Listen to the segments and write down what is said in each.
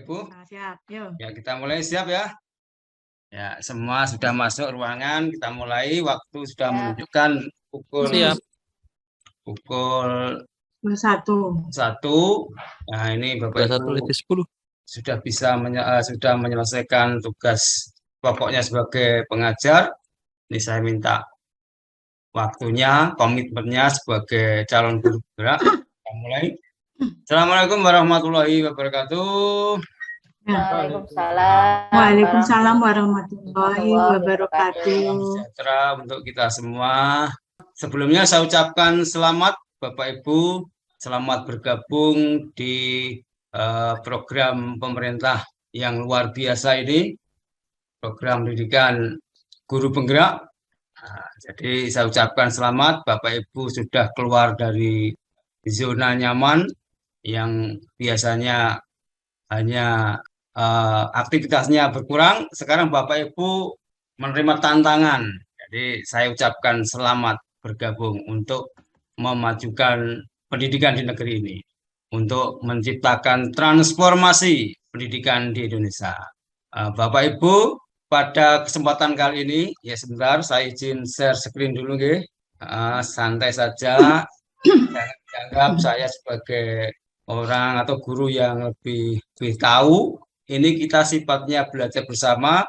Ibu. Siap, yuk. Ya, kita mulai siap ya. Ya, semua sudah masuk ruangan. Kita mulai. Waktu sudah menunjukkan pukul Siap. pukul 1. 1. Nah, ini Bapak Ibu 21:10. sudah menyelesaikan tugas pokoknya sebagai pengajar. Ini saya minta waktunya, komitmennya sebagai calon guru penggerak. Kita mulai. Assalamualaikum warahmatullahi wabarakatuh. Waalaikumsalam. Waalaikumsalam warahmatullahi wabarakatuh. Salam sejahtera untuk kita semua. Sebelumnya saya ucapkan selamat Bapak Ibu, selamat bergabung di program pemerintah yang luar biasa ini, program pendidikan guru penggerak. Nah, jadi saya ucapkan selamat, Bapak Ibu sudah keluar dari zona nyaman yang biasanya hanya aktivitasnya berkurang. Sekarang Bapak Ibu menerima tantangan. Jadi saya ucapkan selamat bergabung untuk memajukan pendidikan di negeri ini, untuk menciptakan transformasi pendidikan di Indonesia. Bapak Ibu, pada kesempatan kali ini, ya sebentar saya izin share screen dulu, nggih. Santai saja. Jangan dianggap saya sebagai orang atau guru yang lebih tahu. Ini kita sifatnya belajar bersama.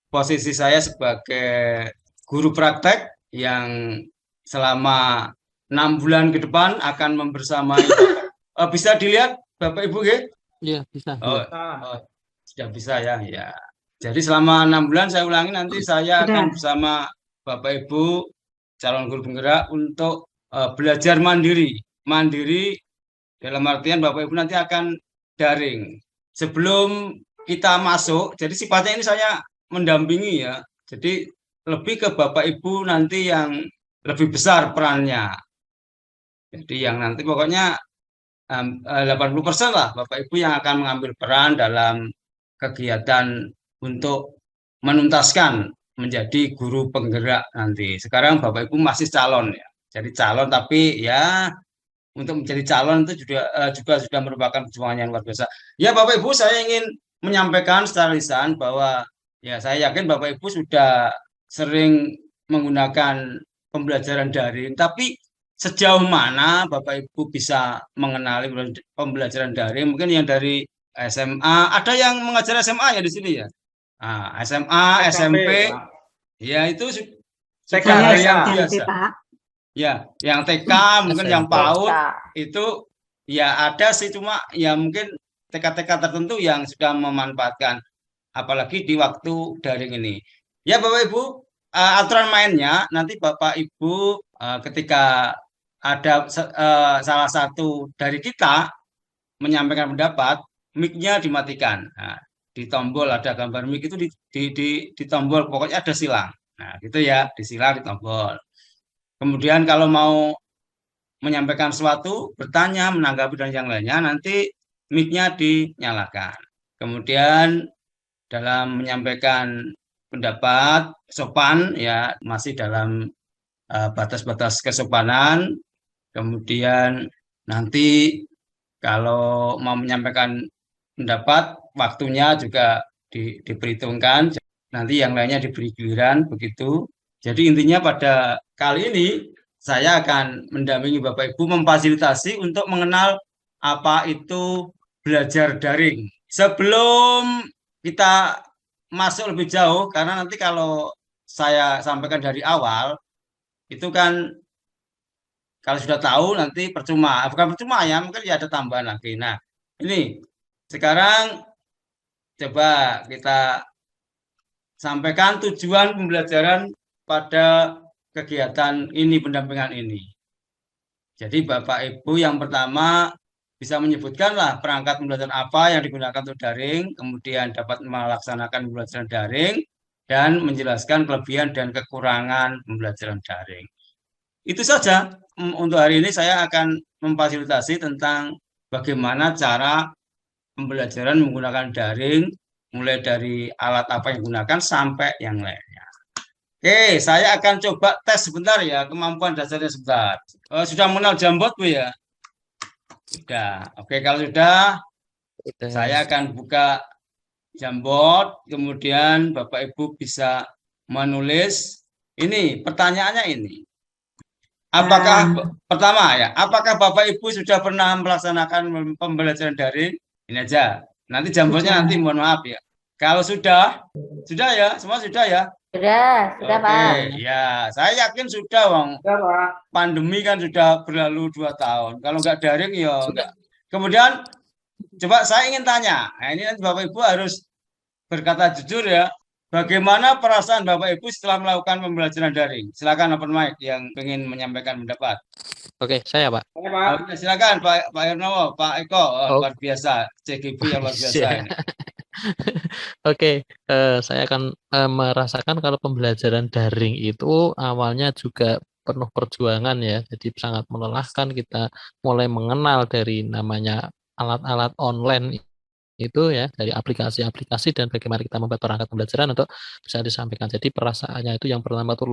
Posisi saya sebagai guru praktek yang selama 6 bulan ke depan akan membersamai. Bisa dilihat Bapak Ibu, nggih? Iya, bisa. Sudah bisa ya. Ya. Jadi selama 6 bulan saya ulangi, nanti saya akan bersama Bapak Ibu calon guru penggerak untuk belajar mandiri. Mandiri dalam artian Bapak Ibu nanti akan daring. Sebelum kita masuk, jadi sifatnya ini saya mendampingi ya. Jadi lebih ke Bapak Ibu nanti yang lebih besar perannya. Jadi yang nanti pokoknya 80% lah Bapak Ibu yang akan mengambil peran dalam kegiatan untuk menuntaskan menjadi guru penggerak nanti. Sekarang Bapak Ibu masih calon ya. Jadi calon, tapi ya untuk menjadi calon itu juga sudah merupakan perjuangan yang luar biasa. Ya Bapak Ibu, saya ingin menyampaikan secara lisan bahwa ya saya yakin Bapak Ibu sudah sering menggunakan pembelajaran daring, tapi sejauh mana Bapak Ibu bisa mengenali pembelajaran daring? Mungkin yang dari SMA, ada yang mengajar SMA ya di sini ya. SMA, SMP, ya itu sudah yang biasa. Ya, yang TK mungkin yang PAUD itu ya ada sih, cuma ya mungkin TK-TK tertentu yang sudah memanfaatkan, apalagi di waktu daring ini. Ya Bapak Ibu, aturan mainnya nanti Bapak Ibu ketika ada salah satu dari kita menyampaikan pendapat, mic-nya dimatikan. Nah, di tombol ada gambar mic itu di tombol, pokoknya ada silang. Nah, gitu ya, disilang di tombol. Kemudian kalau mau menyampaikan sesuatu, bertanya, menanggapi dan yang lainnya, nanti mic-nya dinyalakan. Kemudian dalam menyampaikan pendapat sopan ya, masih dalam batas-batas kesopanan. Kemudian nanti kalau mau menyampaikan pendapat, waktunya juga diperhitungkan. Nanti yang lainnya diberi giliran, begitu. Jadi intinya pada kali ini saya akan mendampingi Bapak Ibu memfasilitasi untuk mengenal apa itu belajar daring. Sebelum kita masuk lebih jauh, karena nanti kalau saya sampaikan dari awal, itu kan kalau sudah tahu nanti percuma. Bukan percuma ya, mungkin ya ada tambahan lagi. Nah, ini sekarang coba kita sampaikan tujuan pembelajaran pada kegiatan ini, pendampingan ini. Jadi Bapak Ibu yang pertama bisa menyebutkanlah perangkat pembelajaran apa yang digunakan untuk daring, kemudian dapat melaksanakan pembelajaran daring, dan menjelaskan kelebihan dan kekurangan pembelajaran daring. Itu saja. Untuk hari ini saya akan memfasilitasi tentang bagaimana cara pembelajaran menggunakan daring, mulai dari alat apa yang digunakan sampai yang lainnya. Oke, saya akan coba tes sebentar ya, kemampuan dasarnya sebentar. Sudah mengenal Jambot Bu ya? Sudah. Oke, kalau sudah, Saya akan buka Jamboard, kemudian Bapak Ibu bisa menulis. Ini pertanyaannya ini. Apakah pertama ya, apakah Bapak Ibu sudah pernah melaksanakan pembelajaran daring? Ini aja. Nanti jambornya nanti mohon maaf ya. Kalau sudah ya, semua sudah ya. Sudah Oke, Pak. ya, saya yakin sudah, Bang. Pandemi kan sudah berlalu 2 tahun. Kalau nggak daring ya nggak. Kemudian coba saya ingin tanya, nah, ini nanti Bapak Ibu harus berkata jujur ya. Bagaimana perasaan Bapak Ibu setelah melakukan pembelajaran daring? Silakan open mic yang ingin menyampaikan pendapat. Oke, saya Pak. Oke, silakan Pak Hernowo, Pak Eko, luar biasa, CGP yang luar biasa ini. Oke, saya akan merasakan kalau pembelajaran daring itu awalnya juga penuh perjuangan ya, jadi sangat melelahkan. Kita mulai mengenal dari namanya alat-alat online itu ya, dari aplikasi-aplikasi dan bagaimana kita membuat perangkat pembelajaran untuk bisa disampaikan. Jadi perasaannya itu yang pertama itu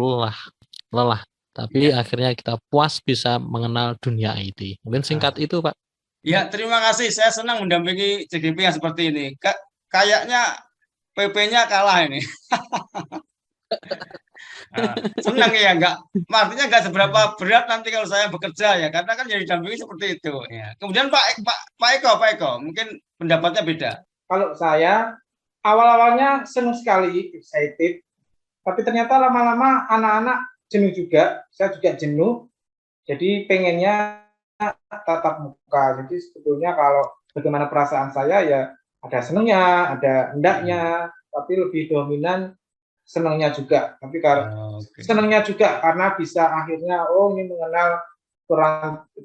lelah. Tapi akhirnya kita puas bisa mengenal dunia IT. Mungkin singkat itu, Pak. Ya, terima kasih. Saya senang mendampingi CGP yang seperti ini. Kayaknya PP-nya kalah ini. Senang ya, artinya nggak seberapa berat nanti kalau saya bekerja ya, karena kan jadi dampingi seperti itu. Ya. Kemudian Pak Eko, mungkin pendapatnya beda. Kalau saya awal-awalnya senang sekali, excited, tapi ternyata lama-lama anak-anak jenuh juga, saya juga jenuh, jadi pengennya tatap muka. Jadi sebetulnya kalau bagaimana perasaan saya ya ada senangnya, ada hendaknya, tapi lebih dominan senangnya juga. Tapi kalau senangnya juga karena bisa akhirnya ini mengenal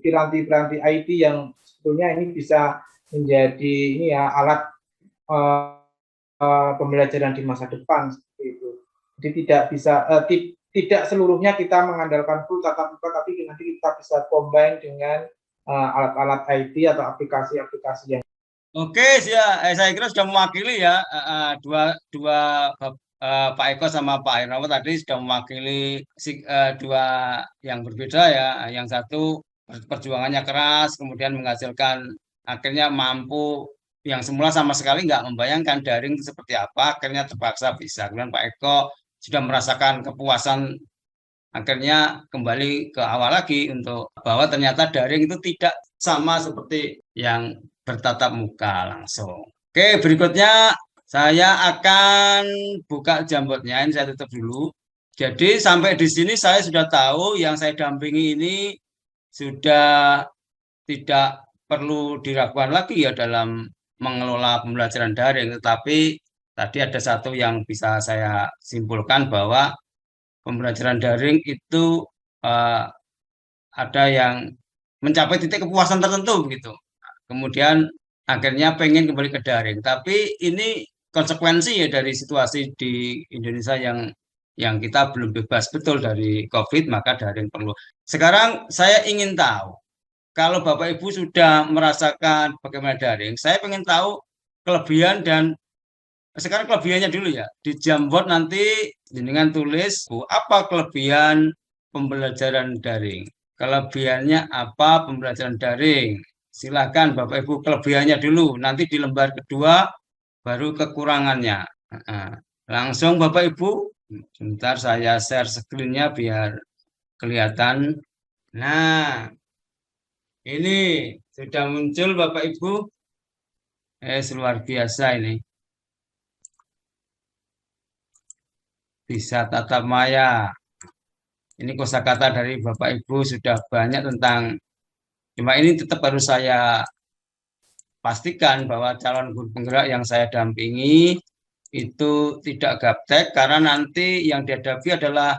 piranti-piranti IT yang sebetulnya ini bisa menjadi ini ya alat pembelajaran di masa depan seperti itu. Jadi tidak bisa tidak seluruhnya kita mengandalkan full tatap muka, tapi nanti kita bisa combine dengan alat-alat IT atau aplikasi-aplikasi yang. Oke, saya kira sudah mewakili ya dua Pak Eko sama Pak Hernowo tadi sudah mewakili dua yang berbeda ya. Yang satu perjuangannya keras, kemudian menghasilkan akhirnya mampu yang semula sama sekali nggak membayangkan daring itu seperti apa, akhirnya terpaksa bisa. Kemudian Pak Eko sudah merasakan kepuasan, akhirnya kembali ke awal lagi untuk bahwa ternyata daring itu tidak sama seperti yang bertatap muka langsung. Oke, berikutnya saya akan buka Jamboardnya, ini saya tutup dulu. Jadi sampai di sini saya sudah tahu yang saya dampingi ini sudah tidak perlu diragukan lagi ya dalam mengelola pembelajaran daring, tetapi tadi ada satu yang bisa saya simpulkan bahwa pembelajaran daring itu ada yang mencapai titik kepuasan tertentu begitu. Kemudian akhirnya pengen kembali ke daring. Tapi ini konsekuensi ya dari situasi di Indonesia yang kita belum bebas betul dari COVID, maka daring perlu. Sekarang saya ingin tahu, kalau Bapak Ibu sudah merasakan bagaimana daring, saya ingin tahu kelebihan dan sekarang kelebihannya dulu ya. Di Jamboard nanti dengan tulis apa kelebihan pembelajaran daring. Kelebihannya apa pembelajaran daring? Silakan Bapak Ibu kelebihannya dulu. Nanti di lembar kedua baru kekurangannya. Langsung Bapak Ibu. Sebentar saya share screen-nya biar kelihatan. Nah, ini sudah muncul Bapak Ibu. Luar biasa ini. Bisa tatap maya. Ini kosakata dari Bapak Ibu sudah banyak tentang, cuma ini tetap harus saya pastikan bahwa calon guru penggerak yang saya dampingi itu tidak gaptek, karena nanti yang dihadapi adalah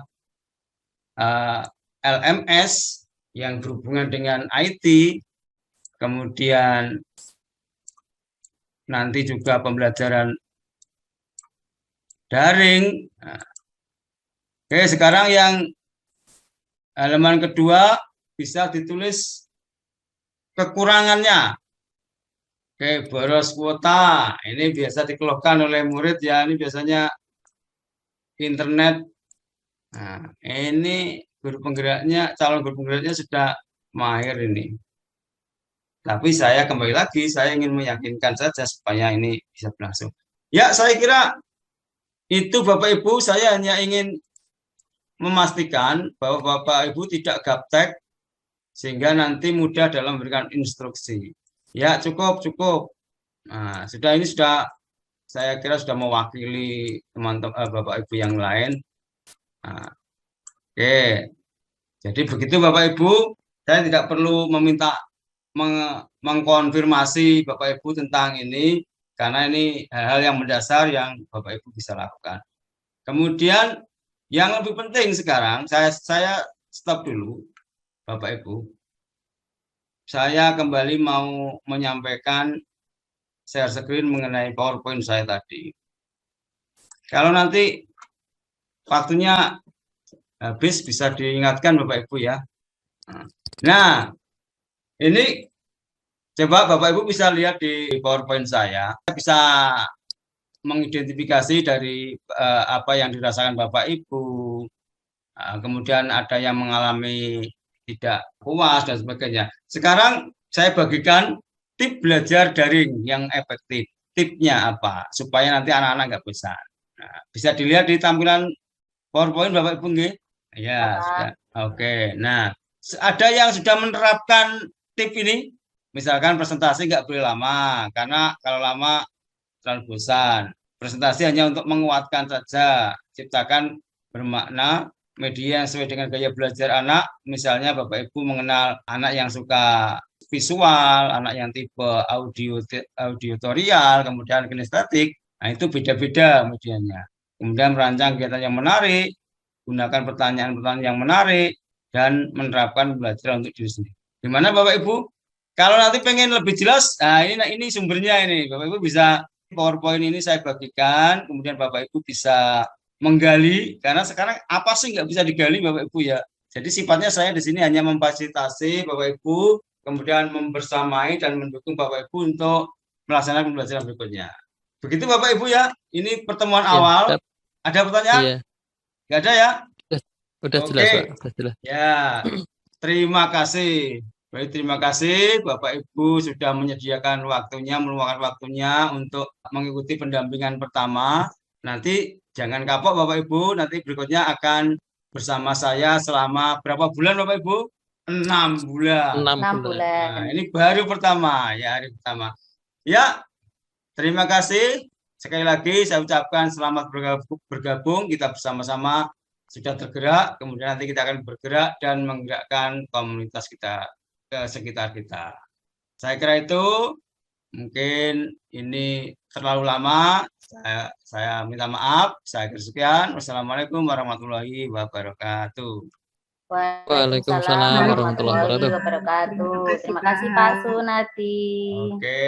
LMS yang berhubungan dengan IT, kemudian nanti juga pembelajaran daring. Oke, sekarang yang halaman kedua bisa ditulis kekurangannya. Oke, boros kuota. Ini biasa dikeluhkan oleh murid ya. Ini biasanya internet. Nah, ini guru penggeraknya, calon guru penggeraknya sudah mahir ini. Tapi saya kembali lagi, saya ingin meyakinkan saja supaya ini bisa berlangsung. Ya, saya kira itu Bapak Ibu, saya hanya ingin memastikan bahwa Bapak Ibu tidak gaptek sehingga nanti mudah dalam memberikan instruksi. Ya, cukup. Nah, ini sudah saya kira sudah mewakili teman-teman Bapak Ibu yang lain. Nah, oke. Jadi begitu Bapak Ibu, saya tidak perlu meminta mengkonfirmasi Bapak Ibu tentang ini karena ini hal-hal yang mendasar yang Bapak Ibu bisa lakukan. Kemudian yang lebih penting sekarang saya stop dulu Bapak Ibu. Saya kembali mau menyampaikan share screen mengenai PowerPoint saya tadi. Kalau nanti waktunya habis bisa diingatkan Bapak Ibu ya. Nah, ini coba Bapak Ibu bisa lihat di PowerPoint saya. Bisa mengidentifikasi dari apa yang dirasakan Bapak Ibu. Kemudian ada yang mengalami tidak puas dan sebagainya. Sekarang saya bagikan tip belajar daring yang efektif. Tipnya apa? Supaya nanti anak-anak nggak bosan. Nah, bisa dilihat di tampilan PowerPoint Bapak Ibu nggih? Ya, sudah. Oke. Nah, ada yang sudah menerapkan tip ini? Misalkan presentasi nggak boleh lama, karena kalau lama terlalu bosan. Presentasi hanya untuk menguatkan saja. Ciptakan bermakna media yang sesuai dengan gaya belajar anak. Misalnya Bapak Ibu mengenal anak yang suka visual, anak yang tipe auditorial, kemudian kinestetik. Nah, itu beda-beda medianya. Kemudian merancang kegiatan yang menarik, gunakan pertanyaan-pertanyaan yang menarik, dan menerapkan pembelajaran untuk diri sendiri. Gimana Bapak Ibu? Kalau nanti pengen lebih jelas, nah ini sumbernya ini. Bapak Ibu bisa PowerPoint ini saya bagikan, kemudian Bapak Ibu bisa menggali, karena sekarang apa sih nggak bisa digali Bapak Ibu ya. Jadi sifatnya saya di sini hanya memfasilitasi Bapak Ibu, kemudian membersamai dan mendukung Bapak Ibu untuk melaksanakan pembelajaran berikutnya. Begitu Bapak Ibu ya, ini pertemuan awal. Ada pertanyaan? Iya. Nggak ada ya? Udah jelas, Pak. Udah jelas. Ya, terima kasih. Baik, terima kasih Bapak Ibu sudah menyediakan waktunya, meluangkan waktunya untuk mengikuti pendampingan pertama. Nanti jangan kapok Bapak Ibu, nanti berikutnya akan bersama saya selama berapa bulan Bapak Ibu? 6 bulan. 6 bulan. Nah, ini baru pertama, ya hari pertama. Ya, terima kasih. Sekali lagi saya ucapkan selamat bergabung, kita bersama-sama sudah tergerak, kemudian nanti kita akan bergerak dan menggerakkan komunitas kita ke sekitar kita. Saya kira itu mungkin ini terlalu lama. Saya minta maaf. Saya kira sekian. Wassalamualaikum warahmatullahi wabarakatuh. Waalaikumsalam warahmatullahi wabarakatuh. Terima kasih Pak Sunati. Oke.